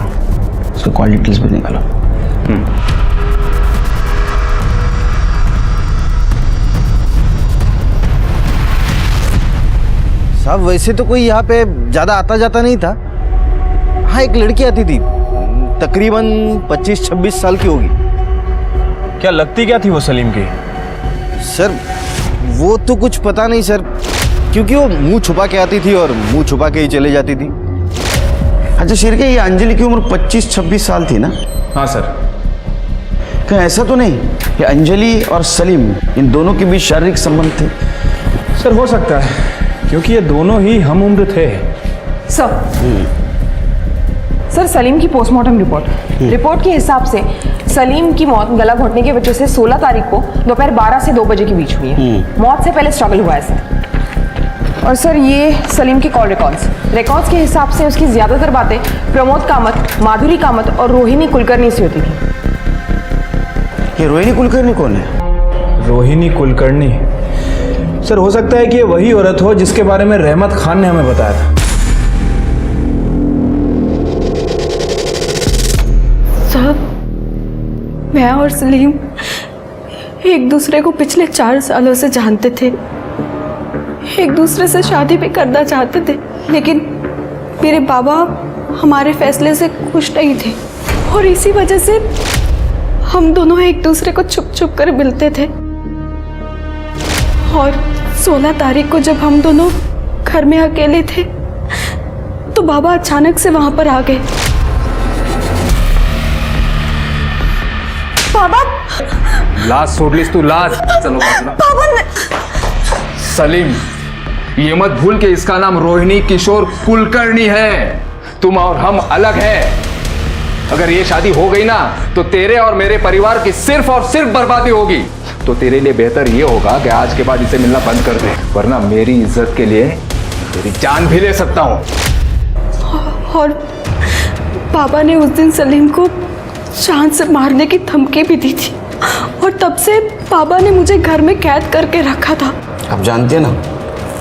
उसके कॉल डिटेल्स भी निकालो। साहब वैसे तो कोई यहाँ पे ज़्यादा आता जाता नहीं था। हाँ, एक लड़की आती थी, तकरीबन 25-26 साल की होगी। क्या लगती क्या थी वो सलीम की? सर वो तो कुछ पता नहीं सर, क्योंकि वो मुंह छुपा के आती थी और मुंह छुपा के ही चले जाती थी। अच्छा शिरके, ये अंजलि की उम्र 25-26 साल थी ना? हाँ सर। क्या ऐसा तो नहीं कि अंजलि और सलीम इन दोनों के बीच शारीरिक संबंध थे? सर हो सकता है, क्योंकि ये दोनों ही हम उम्र थे। सर सलीम की पोस्टमार्टम रिपोर्ट के हिसाब से सलीम की मौत गला घोटने की वजह से 16 तारीख को दोपहर 12 से 2 बजे के बीच हुई है। मौत से पहले स्ट्रगल हुआ है सर। और सर ये सलीम के कॉल रिकॉर्ड्स के हिसाब से उसकी ज्यादातर बातें प्रमोद कामत, माधुरी कामत और रोहिणी कुलकर्णी से होती थी। ये रोहिणी कुलकर्णी कौन है? रोहिणी कुलकर्णी सर, हो सकता है कि ये वही औरत हो जिसके बारे में रहमत खान ने हमें बताया था। साहब, मैं और सलीम एक दूसरे को पिछले 4 सालों से जानते थे। एक दूसरे से शादी भी करना चाहते थे, लेकिन मेरे बाबा हमारे फैसले से खुश नहीं थे और इसी वजह से हम दोनों एक दूसरे को छुप छुप कर मिलते थे। और 16 तारीख को जब हम दोनों घर में अकेले थे तो बाबा अचानक से वहां पर आ गए। बाबा! लाज सोडलीस तू, लाज। चलो बाबा ने... सलीम, ये मत भूल कि इसका नाम रोहिणी किशोर कुलकर्णी है। तुम और हम अलग हैं। अगर ये शादी हो गई ना तो तेरे और मेरे परिवार की सिर्फ और सिर्फ बर्बादी होगी। तो तेरे लिए बेहतर ये होगा कि आज के बाद इसे मिलना बंद कर दे, वरना मेरी इज्जत के लिए तेरी जान भी ले सकता हूं। और बाबा ने उस दिन सलीम को जान से मारने की धमकी भी दी थी और तब से बाबा ने मुझे घर में कैद करके रखा था। आप जानते हैं ना,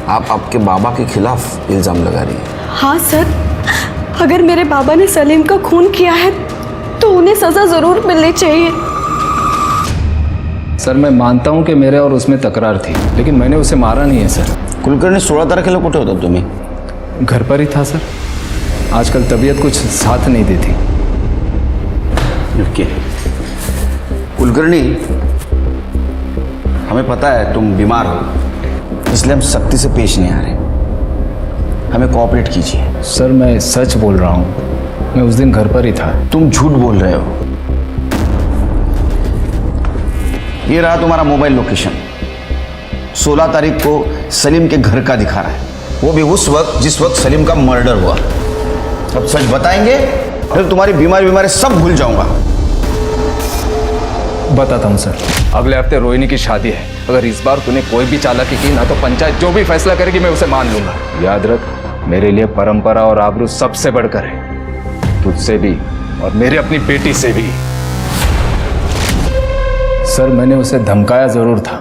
आप आपके बाबा के खिलाफ इल्जाम लगा रही हैं। हाँ सर, अगर मेरे बाबा ने सलीम का खून किया है तो उन्हें सजा जरूर मिलनी चाहिए। सर मैं मानता हूं कि मेरे और उसमें तकरार थी, लेकिन मैंने उसे मारा नहीं है सर। कुलकर्णी 16 तारखेला कुठे होता तुम्ही? घर पर ही था सर। आजकल तबीयत कुछ साथ नहीं देती। ओके कुलकर्णी, हमें पता है तुम बीमार हो, इसलिए हम सख्ती से पेश नहीं आ रहे। हमें कोऑपरेट कीजिए। सर मैं सच बोल रहा हूँ, मैं उस दिन घर पर ही था। तुम झूठ बोल रहे हो। ये रहा तुम्हारा मोबाइल लोकेशन, 16 तारीख को सलीम के घर का दिखा रहा है, वो भी उस वक्त जिस वक्त सलीम का मर्डर हुआ। अब सच बताएंगे फिर तुम्हारी बीमारी सब भूल जाऊंगा। बताता हूँ सर। अगले हफ्ते रोहिणी की शादी है। अगर इस बार तूने कोई भी चालाकी की ना तो पंचायत जो भी फैसला करेगी मैं उसे मान लूंगा। याद रख, मेरे लिए परंपरा और आबरू सबसे बढ़कर है, तुझसे भी और मेरी अपनी बेटी से भी। सर मैंने उसे धमकाया जरूर था,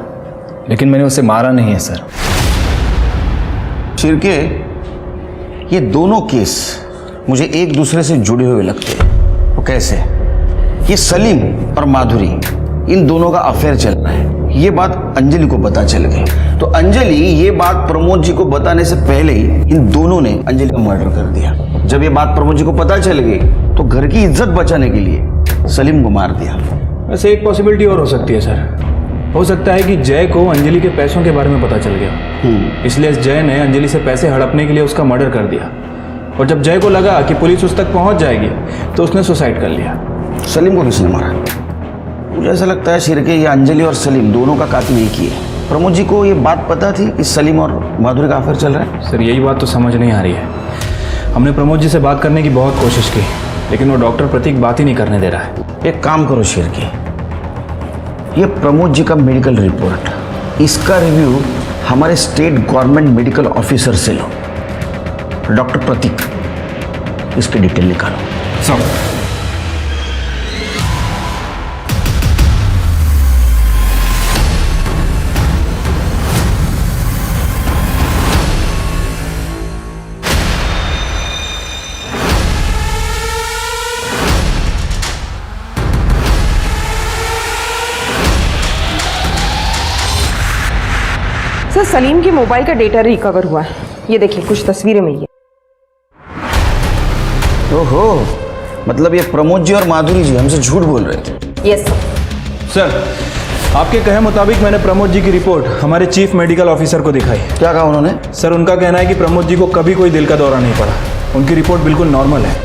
लेकिन मैंने उसे मारा नहीं है सर। शिरके, ये दोनों केस मुझे एक दूसरे से जुड़े हुए लगते हैं। वो कैसे? ये सलीम और माधुरी, इन दोनों का अफेयर चल रहा है। ये बात अंजलि को पता चल गई, तो अंजलि ये बात प्रमोद जी को बताने से पहले ही इन दोनों ने अंजलि का मर्डर कर दिया। जब ये बात प्रमोद जी को पता चल गई तो घर की इज्जत बचाने के लिए सलीम को मार दिया। वैसे एक पॉसिबिलिटी और हो सकती है सर, हो सकता है कि जय को अंजलि के पैसों के बारे में पता चल गया, इसलिए जय ने अंजलि से पैसे हड़पने के लिए उसका मर्डर कर दिया, और जब जय को लगा कि पुलिस उस तक पहुंच जाएगी तो उसने सुसाइड कर लिया। सलीम को किसने मारा? मुझे ऐसा लगता है शिरके ये अंजलि और सलीम दोनों का कातिल एक ही है। प्रमोद जी को ये बात पता थी कि सलीम और माधुरी का अफेयर चल रहा है? सर यही बात तो समझ नहीं आ रही है। हमने प्रमोद जी से बात करने की बहुत कोशिश की, लेकिन वो डॉक्टर प्रतीक बात ही नहीं करने दे रहा है। एक काम करो शिरके, ये प्रमोद जी का मेडिकल रिपोर्ट, इसका रिव्यू हमारे स्टेट गवर्नमेंट मेडिकल ऑफिसर से लो। डॉक्टर प्रतीक, इसकी डिटेल निकालो। सब सर सलीम के मोबाइल का डेटा रिकवर हुआ है, ये देखिए कुछ तस्वीरें मिली है। ओहो, मतलब ये प्रमोद जी और माधुरी जी हमसे झूठ बोल रहे थे। यस सर, आपके कहे मुताबिक मैंने प्रमोद जी की रिपोर्ट हमारे चीफ मेडिकल ऑफिसर को दिखाई। क्या कहा उन्होंने? सर उनका कहना है कि प्रमोद जी को कभी कोई दिल का दौरा नहीं पड़ा, उनकी रिपोर्ट बिल्कुल नॉर्मल है।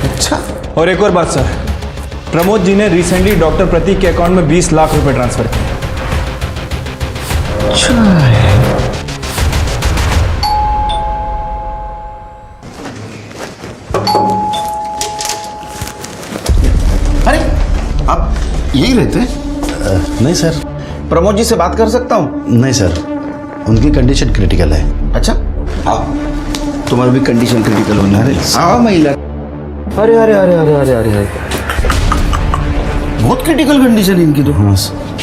अच्छा। और एक और बात सर, प्रमोद जी ने रिसेंटली डॉक्टर प्रतीक के अकाउंट में 20 लाख रुपए ट्रांसफर किए। अरे आप यही रहते? नहीं सर। प्रमोद जी से बात कर सकता हूँ? नहीं सर, उनकी कंडीशन क्रिटिकल है। अच्छा, आओ, तुम्हारी भी कंडीशन क्रिटिकल होना है। आओ महिला। अरे अरे अरे अरे अरे अरे अरे, बहुत क्रिटिकल कंडीशन इनकी तो। हाँ,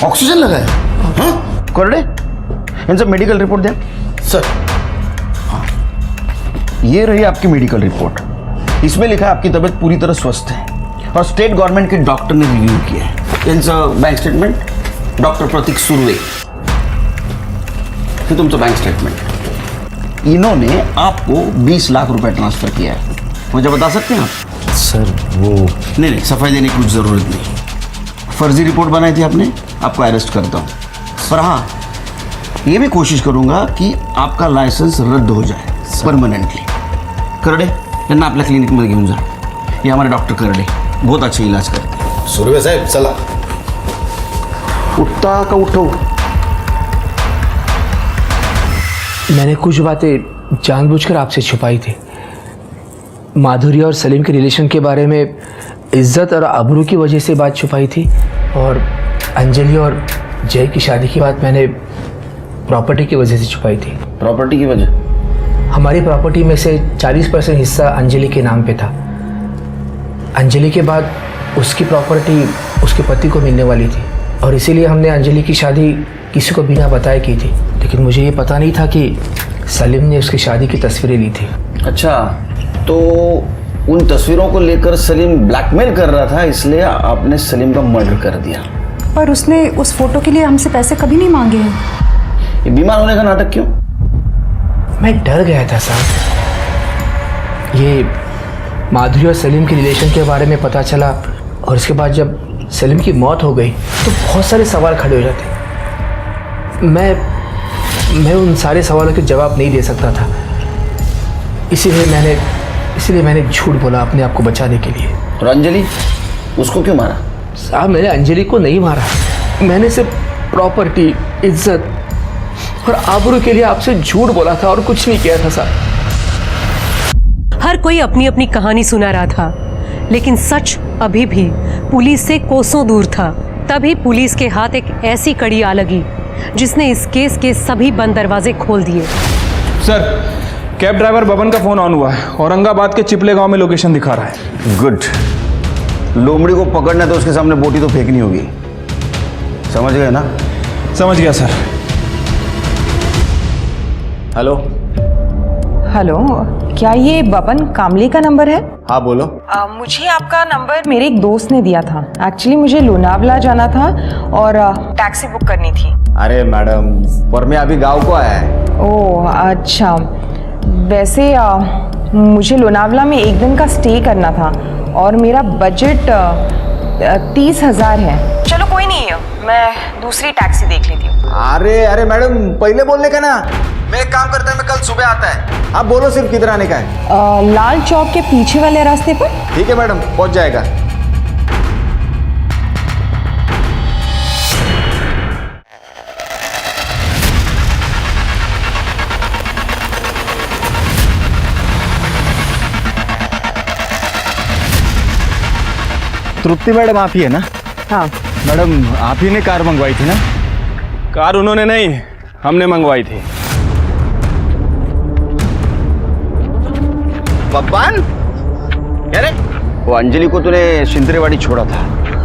ऑक्सीजन लगा है। हाँ कोरडे, इनसे मेडिकल रिपोर्ट दे सर। हाँ, ये रही आपकी मेडिकल रिपोर्ट। इसमें लिखा है आपकी तबीयत पूरी तरह स्वस्थ है और स्टेट गवर्नमेंट के डॉक्टर ने रिव्यू किया है। इनका बैंक स्टेटमेंट डॉक्टर प्रतीक सुरवे, फिर तुमचा बैंक स्टेटमेंट। इन्होंने आपको 20 लाख रुपए ट्रांसफर किया है। मुझे बता सकते हैं आप? सर वो नहीं, सफाई देने की कुछ ज़रूरत नहीं। फर्जी रिपोर्ट बनाई थी आपने, आपको अरेस्ट करता हूँ। पर हाँ, ये भी कोशिश करूंगा कि आपका लाइसेंस रद्द हो जाए परमानेंटली। करडे, यांना आपल्या क्लिनिकमध्ये घेऊन जा। ये हमारे डॉक्टर करडे बहुत अच्छे इलाज करते हैं। सुरवे साहब चला। उठता का उठो। मैंने कुछ बातें जानबूझकर आपसे छुपाई थी। माधुरी और सलीम के रिलेशन के बारे में इज्जत और आबरू की वजह से बात छुपाई थी, और अंजलि और जय की शादी की बात मैंने प्रॉपर्टी की वजह से छुपाई थी। प्रॉपर्टी की वजह? हमारी प्रॉपर्टी में से 40% हिस्सा अंजलि के नाम पे था। अंजलि के बाद उसकी प्रॉपर्टी उसके पति को मिलने वाली थी, और इसीलिए हमने अंजलि की शादी किसी को बिना बताए की थी। लेकिन मुझे ये पता नहीं था कि सलीम ने उसकी शादी की तस्वीरें ली थी। अच्छा, तो उन तस्वीरों को लेकर सलीम ब्लैकमेल कर रहा था, इसलिए आपने सलीम का मर्डर कर दिया। पर उसने उस फोटो के लिए हमसे पैसे कभी नहीं मांगे हैं। ये बीमार होने का नाटक क्यों? मैं डर गया था साहब। ये माधुरी और सलीम के रिलेशन के बारे में पता चला, और इसके बाद जब सलीम की मौत हो गई तो बहुत सारे सवाल खड़े हो जाते। मैं उन सारे सवालों के जवाब नहीं दे सकता था, इसीलिए मैंने झूठ बोला अपने आप को बचाने के लिए। और अंजलि, उसको क्यों मारा? साहब मैंने अंजलि को नहीं मारा, मैंने सिर्फ प्रॉपर्टी, इज्जत और आबरू के लिए आपसे झूठ बोला था और कुछ नहीं किया था साहब। हर कोई अपनी अपनी कहानी सुना रहा था, लेकिन सच अभी भी पुलिस से कोसों दूर था। तभी पुलिस के हाथ एक ऐसी कड़ी आ लगी जिसने इस केस के सभी बंद दरवाजे खोल दिए। सर, कैब ड्राइवर बबन का फोन ऑन हुआ है, औरंगाबाद के चिपले गांव में लोकेशन दिखा रहा है। गुड। लोमड़ी को पकड़ना तो उसके सामने बोटी तो फेंकनी होगी, समझ गए ना? समझ गया सर। हेलो। हेलो, क्या ये बबन कामले का नंबर है? हाँ बोलो। मुझे आपका नंबर मेरे एक दोस्त ने दिया था। एक्चुअली मुझे लोनावला जाना था और टैक्सी बुक करनी थी। अरे मैडम, पर मैं अभी गांव को आया है। ओह अच्छा, वैसे मुझे लोनावला में एक दिन का स्टे करना था और मेरा बजट 30,000 है। चलो कोई नहीं, मैं दूसरी टैक्सी देख लेती हूँ। अरे मैडम, पहले बोलने का ना। मैं एक काम करता है, मैं कल सुबह आता है। आप बोलो सिर्फ किधर आने का है। लाल चौक के पीछे वाले रास्ते पर। ठीक है मैडम, पहुंच जाएगा। तृप्ति मैडम आप ही है ना? हाँ मैडम, आप ही ने कार मंगवाई थी ना? कार उन्होंने नहीं, हमने मंगवाई थी। बब्बान, क्या रे? वो अंजलि को तूने सिंतरेवाड़ी छोड़ा था।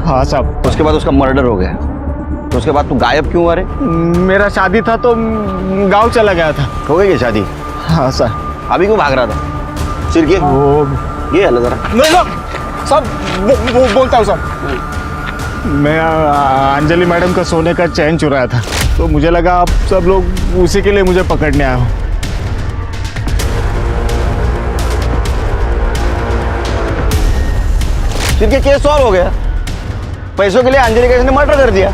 हाँ साहब। उसके बाद उसका मर्डर हो गया, तो उसके बाद तू गायब क्यों हुआ रे? मेरा शादी था तो गांव चला गया था। हो गई क्या शादी? हाँ सर। अभी क्यों भाग रहा था? सिर के ये हल जरा। सब बोलता हूँ सब। मैं अंजलि मैडम का सोने का चैन चुराया था, तो मुझे लगा आप सब लोग उसी के लिए मुझे पकड़ने आए हो। सिर के केस सॉल्व हो गया। पैसों के लिए अंजलि का इसने मर्डर कर दिया।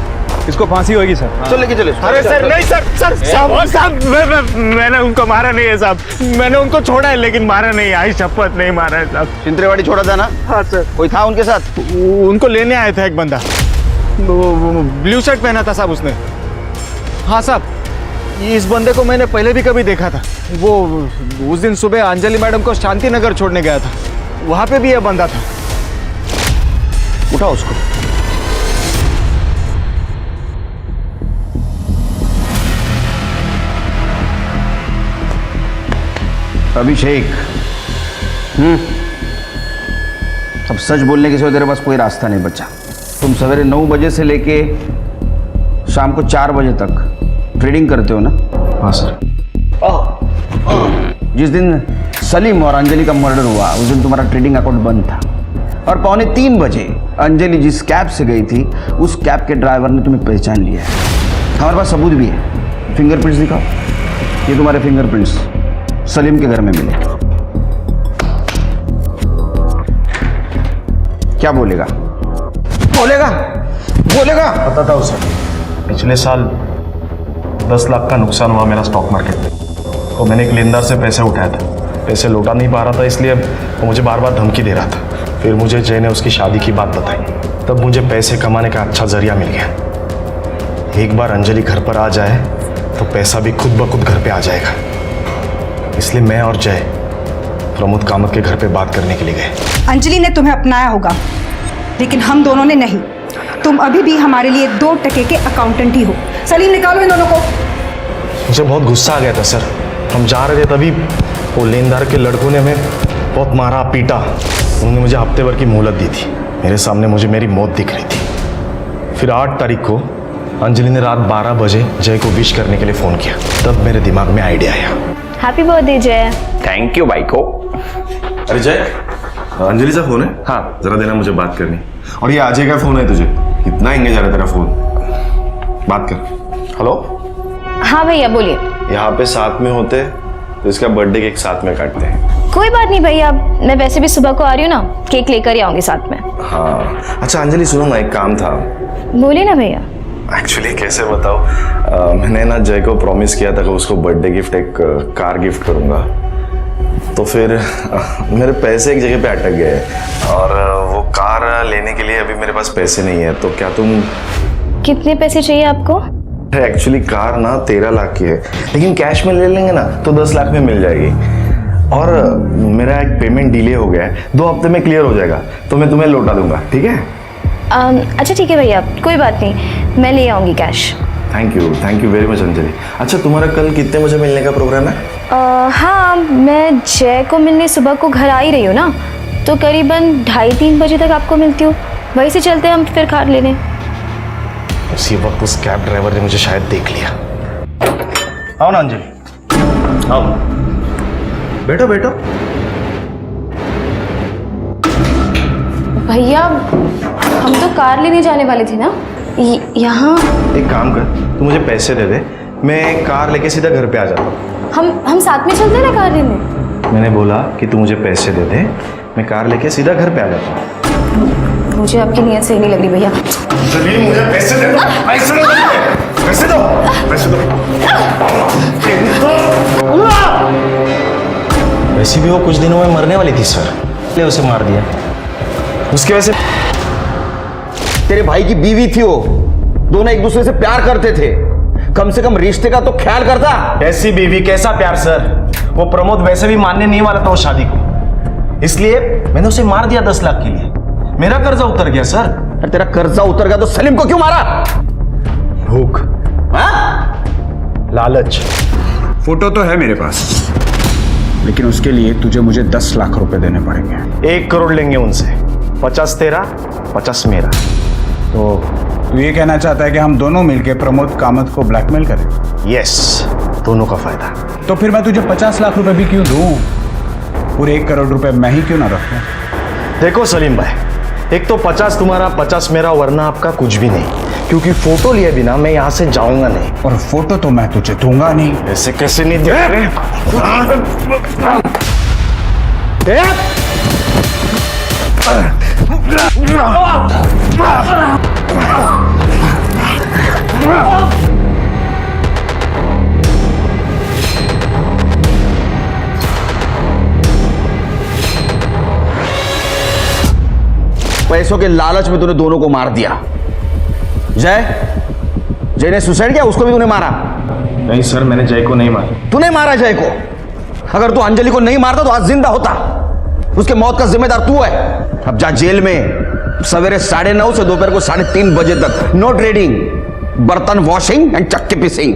इसको फांसी होगी सर। चल लेके चले। अरे सर नहीं साहब, मैंने उनको मारा नहीं है साहब। मैंने उनको छोड़ा है लेकिन मारा नहीं, आई शपथ नहीं मारा है साहब। सिंतरेवाड़ी छोड़ा था ना? हाँ सर। कोई था उनके साथ? उनको लेने आया था एक बंदा, ब्लू शर्ट पहना था साहब उसने। हाँ साहब, इस बंदे को मैंने पहले भी कभी देखा था। वो उस दिन सुबह अंजलि मैडम को शांति नगर छोड़ने गया था, वहां पे भी यह बंदा था। उठा उसको। अभिषेक, अब सच बोलने के सिवा तेरे पास कोई रास्ता नहीं बचा। तुम सवेरे 9 बजे से लेके शाम को 4 बजे तक ट्रेडिंग करते हो ना? हाँ सर। जिस दिन सलीम और अंजलि का मर्डर हुआ उस दिन तुम्हारा ट्रेडिंग अकाउंट बंद था, और 2:45 बजे अंजलि जिस कैब से गई थी उस कैब के ड्राइवर ने तुम्हें पहचान लिया है। हमारे पास सबूत भी है। फिंगरप्रिंट्स दिखाओ। ये तुम्हारे फिंगरप्रिंट्स सलीम के घर में मिले। क्या बोलेगा? बोलेगा? बताता हूँ सर। पिछले साल 10 लाख का नुकसान हुआ मेरा स्टॉक मार्केट में, तो मैंने एक लेनदार से पैसे उठाया था। पैसे लौटा नहीं पा रहा था, इसलिए वो मुझे बार बार धमकी दे रहा था। फिर मुझे जय ने उसकी शादी की बात बताई, तब मुझे पैसे कमाने का अच्छा जरिया मिल गया। एक बार अंजलि घर पर आ जाए तो पैसा भी खुद ब खुद घर पे आ जाएगा। इसलिए मैं और जय प्रमोद कामत के घर पे बात करने के लिए गए। अंजलि ने तुम्हें अपनाया होगा, लेकिन हम दोनों ने नहीं। तुम अभी भी हमारे लिए 2 टके के अकाउंटेंट ही हो। सलीम, निकालो इन दोनों को। मुझे बहुत गुस्सा आ गया था सर। हम जा रहे थे, तभी वो लेनदार के लड़कों ने हमें बहुत मारा पीटा। उन्होंने मुझे हफ्ते भर की मोहलत दी थी। मेरे सामने मुझे मेरी मौत दिख रही थी। फिर 8 तारीख को अंजलि ने रात 12 बजे जय को विश करने के लिए फ़ोन किया। तब मेरे दिमाग में आइडिया आया। हैप्पी बर्थडे जय। थैंक यू भाई को। अरे जय, अंजलि सा फोन है? हाँ, जरा देना, मुझे बात करनी। और ये अजय का फोन है तुझे? इतना एंगेज आ रहा है तेरा फोन। बात कर। हेलो। हाँ भैया बोलिए। यहाँ पे साथ में होते तो इसका बर्थडे केक साथ में काटते हैं। कोई बात नहीं भैया, मैं वैसे भी सुबह को आ रही हूँ ना, केक लेकर ही आऊंगी साथ में। हाँ अच्छा अंजलि, सुनो ना, एक काम था। बोलिए ना भैया। एक्चुअली कैसे बताओ, मैंने ना जय को प्रॉमिस किया था कि उसको बर्थडे गिफ्ट एक कार गिफ्ट करूँगा। तो फिर मेरे पैसे एक जगह पे अटक गए, और वो कार लेने के लिए अभी मेरे पास पैसे नहीं है। तो क्या तुम... कितने पैसे चाहिए आपको? एक्चुअली कार ना 13 लाख की है, लेकिन कैश में ले लेंगे ना तो 10 लाख में मिल जाएगी। और मेरा एक पेमेंट डिले हो गया है, 2 हफ्ते में क्लियर हो जाएगा, तो मैं तुम्हें लौटा दूंगा, ठीक है? अच्छा ठीक है भैया, कोई बात नहीं, मैं ले आऊँगी cash. Thank you very much Anjali. अच्छा, तुम्हारा कल कितने बजे मिलने का प्रोग्राम है? हाँ, मैं जय को मिलने सुबह को घर आ ही रही हूँ ना, तो करीबन 2:30-3 बजे तक आपको मिलती हूँ। वहीं से चलते हैं हम फिर कार लेने। उसी वक्त उस कैब ड्राइवर ने मुझे शायद देख लिया। आओ ना अंजलि, आओ। बैठो बैठो। भैया हम तो कार लेने जाने वाले थे ना, यहाँ। एक काम कर, तू मुझे पैसे दे दे, मैं कार लेके सीधा घर पे आ जाता हूँ। हम साथ में चलते हैं ना कार लेने। मैंने बोला कि तू मुझे पैसे दे दे, मैं कार लेके सीधा घर पे आ जाता हूँ। मुझे आपकी नीयत सही नहीं लग रही भैया। सलीम मुझे पैसे दे दो, पैसे दो, पैसे दो, पैसे दो। वैसे भी वो कुछ दिनों में मरने वाली थी सर, इसलिए उसे मार दिया। उसकी वजह से तेरे भाई की बीवी थी वो, दोनों एक दूसरे से प्यार करते थे, कम से कम रिश्ते का तो ख्याल करता। ऐसी बीवी कैसा प्यार सर, वो प्रमोद वैसे भी मानने नहीं वाला था वो शादी को, इसलिए मैंने उसे मार दिया 10 लाख के लिए। मेरा कर्जा उतर गया सर। अरे तेरा कर्जा उतर गया तो सलीम को क्यों मारा? भूख, लालच। फोटो तो है मेरे पास, लेकिन उसके लिए तुझे मुझे 10 लाख रुपए देने पड़ेंगे। 1 करोड़ लेंगे उनसे, 50 तेरा 50 मेरा। तो तू ये कहना चाहता है कि हम दोनों मिलकर प्रमोद कामत को ब्लैकमेल करें? यस, दोनों का फायदा। तो फिर मैं तुझे 50 लाख रुपए भी क्यों दूं? पूरे 1 करोड़ रुपए मैं ही क्यों ना रखूं? देखो सलीम भाई, एक तो 50 तुम्हारा 50 मेरा, वरना आपका कुछ भी नहीं, क्योंकि फोटो लिए बिना मैं यहाँ से जाऊंगा नहीं। और फोटो तो मैं तुझे दूंगा नहीं। ऐसे कैसे नहीं दे रहे? पैसों के लालच में तूने दोनों को मार दिया। जय ने सुसाइड किया, उसको भी तूने मारा? नहीं सर, मैंने जय को नहीं मारा। तूने मारा जय को? अगर तू अंजलि को नहीं मारता तो आज जिंदा होता। उसके मौत का जिम्मेदार तू है। अब जा जेल में, सवेरे 9:30 से दोपहर को 3:30 बजे तक नो ट्रेडिंग, बर्तन वॉशिंग एंड चक्के पिसिंग।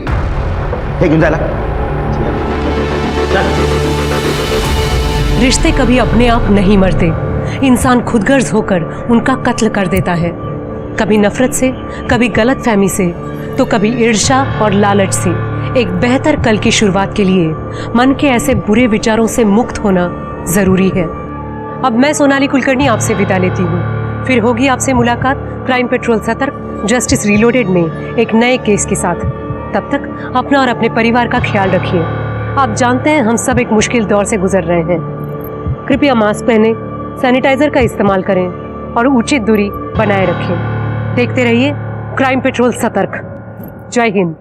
रिश्ते कभी अपने आप नहीं मरते, इंसान खुदगर्ज होकर उनका कत्ल कर देता है। कभी नफरत से, कभी गलतफहमी से, तो कभी ईर्ष्या और लालच से। एक बेहतर कल की शुरुआत के लिए मन के ऐसे बुरे विचारों से मुक्त होना जरूरी है। अब मैं सोनाली कुलकर्णी आपसे विदा लेती हूँ। फिर होगी आपसे मुलाकात क्राइम पेट्रोल सतर्क जस्टिस रीलोडेड में एक नए केस के साथ। तब तक अपना और अपने परिवार का ख्याल रखिए। आप जानते हैं हम सब एक मुश्किल दौर से गुजर रहे हैं। कृपया मास्क पहने, सैनिटाइजर का इस्तेमाल करें और उचित दूरी बनाए रखें। देखते रहिए क्राइम पेट्रोल सतर्क। जय हिंद।